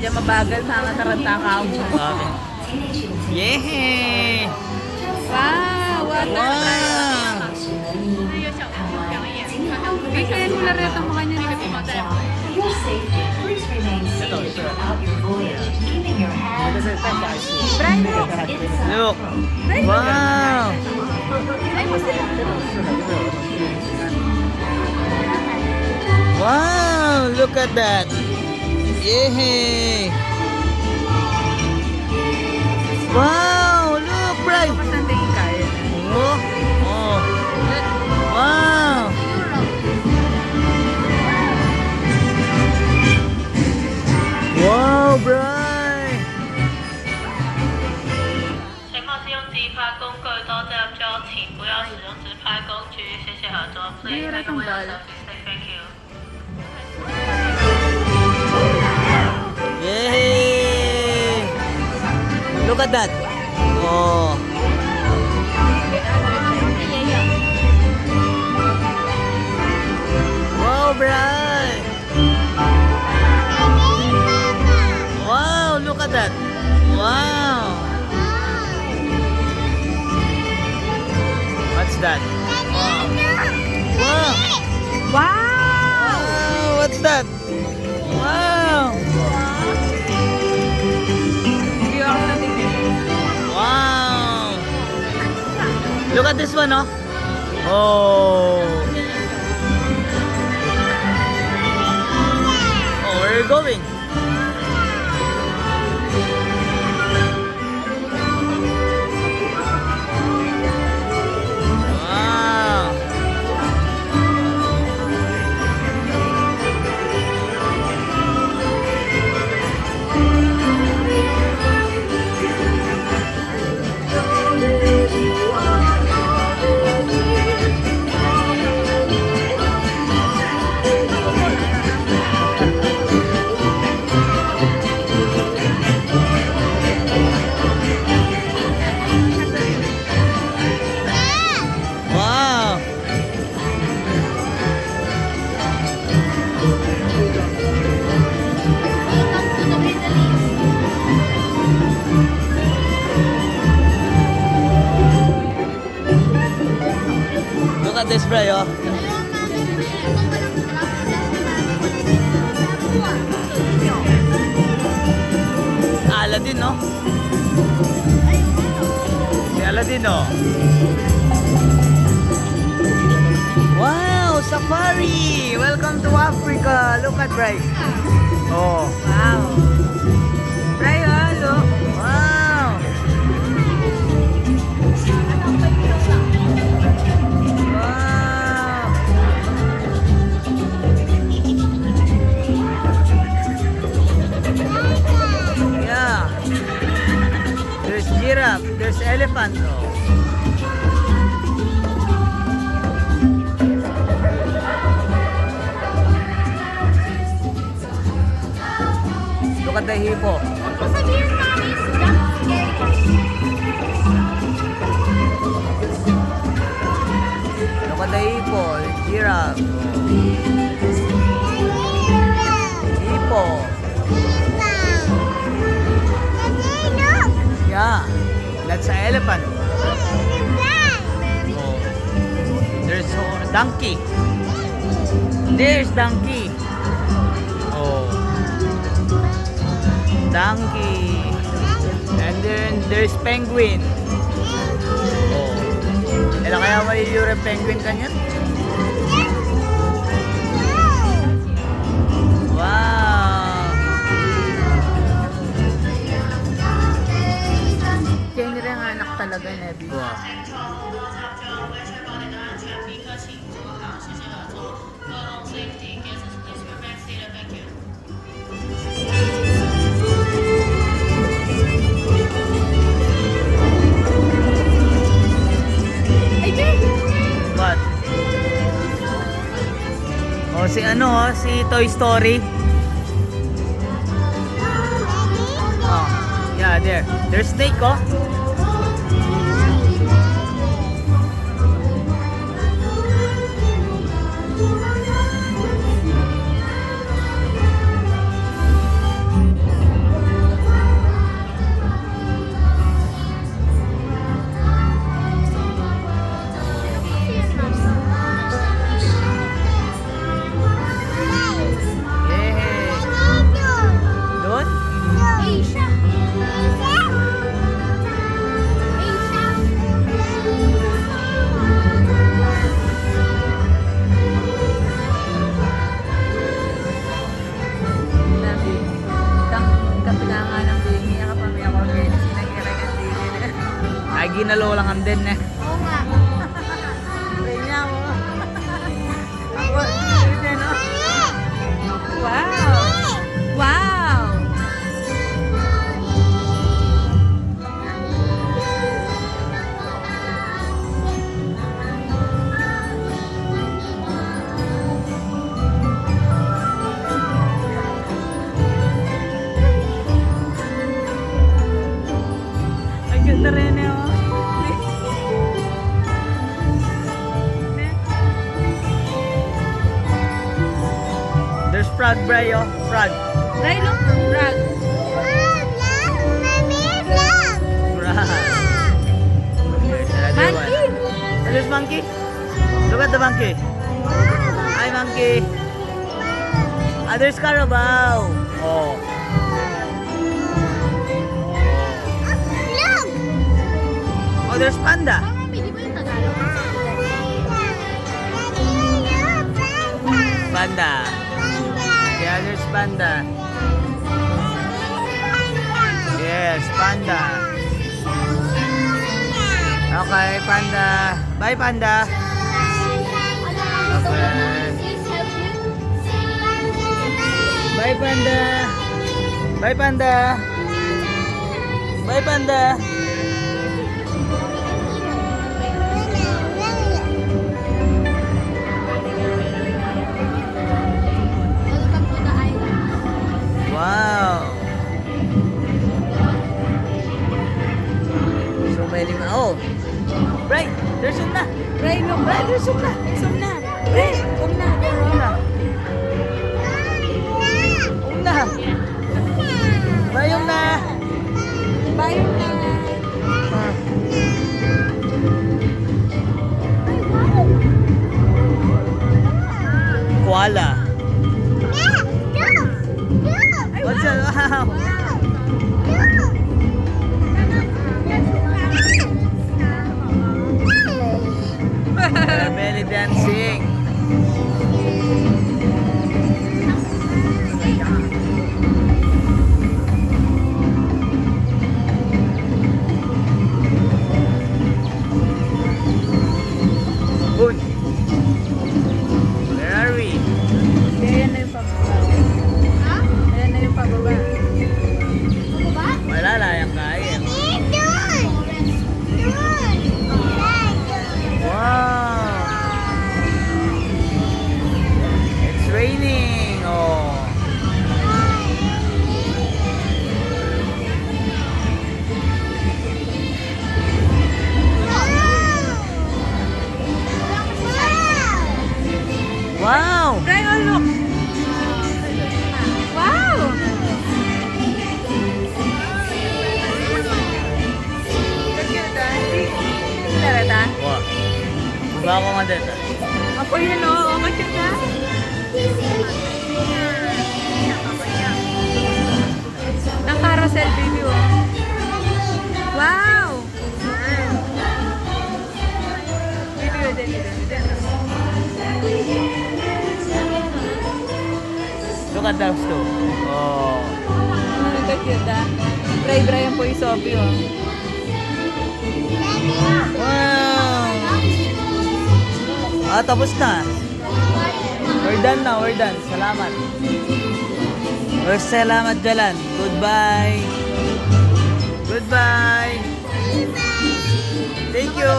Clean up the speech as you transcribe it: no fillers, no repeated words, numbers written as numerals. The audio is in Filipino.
Medyo mabagal mga taranta ka. Okay. Yehey! Wow! Water Wow! Kaya mo na rin itong mga niya nila pumatay. For your safety, please remain seated throughout your voyage, keeping your hands, eyes, Brian, look! Look! Wow! Ay, mo sila. Wow! Look at that! Yehey! Wow! Look, Brian! Saan tingin kaya? Oh! Oh! Wow! Wow, Brian! 请勿使用自拍工具，多謝入座，請不要使用自拍工具，謝謝合作。Please take away your selfie stick, thank you. Yay! Look at that! Oh! Wow, Brian! Wow, look at that! Wow! What's that? Wow! Wow! Wow! Wow! What's that? Wow! Hindi ako natingin. Wow! Look at this one, oh! Oh! Oh, where are you going? Wow! Wow! Look at this, bro. Oh. Aladdin, no? Si Aladdin, no? Wow, safari! Welcome to Africa. Look at Bray. Oh. Wow! Brian, look! Wow. Wow. Yeah. There's giraffe. There's elephant. Oh. Look at the hippo. Look at the hippo. Giraffe. Hippo. Yeah. That's an elephant. Oh. There's a donkey. There's donkey. Oh. Donkey. And then there's penguin. Oh. Kailan kaya maliliw rin penguin kanyan? Wow. Kaya nila ang anak talaga, Nebby. Wow. 'What? Oh, si ano, oh, si Toy Story. Oh, yeah, there. There's snake, oh. ginalo lang ang din eh. Oo nga. Pray niya ako. Ako, din oh. Wow! Wow! Ang ganda rin eh oh. There's frog, Bray oh. Frog. Bray, look. Frog. Frog. There's another Monkey. one. Oh, there's monkey. Look at the monkey. Hi, monkey. Ah, there's Carabao. Oh. Oh, there's panda. Panda. Yeah, there's panda. Yes, panda. Okay, panda. Bye, panda. Okay. Bye, panda. Bye, panda. Bye, panda. Wow. So many. Oh. Right. There's some na. Bray, look. Bray, there's some na. Some na. Bray, some na. Some na. Some na. Bayong na. Bye na. Ah. Koala. What's that? Wow. Belly dancing. Uy. Where are we? Ayan na yung pababa. Ayan na yung pababa. Wala lang yung kain. Wow. It's raining. Oh. Wow. Bray, oh look. Wow! Tarata? Wow. Baba ko nga dito. Ako yun o. Oh, maganda. Ng carousel baby o. Wow! Video din. Look at those two. Oh. Ano ka cute ah. Bray ang po yung Sophie o. Wow. Ah, tapos na. We're done na, we're done. Salamat. Salamat, Jalan. Goodbye. Goodbye. Thank you.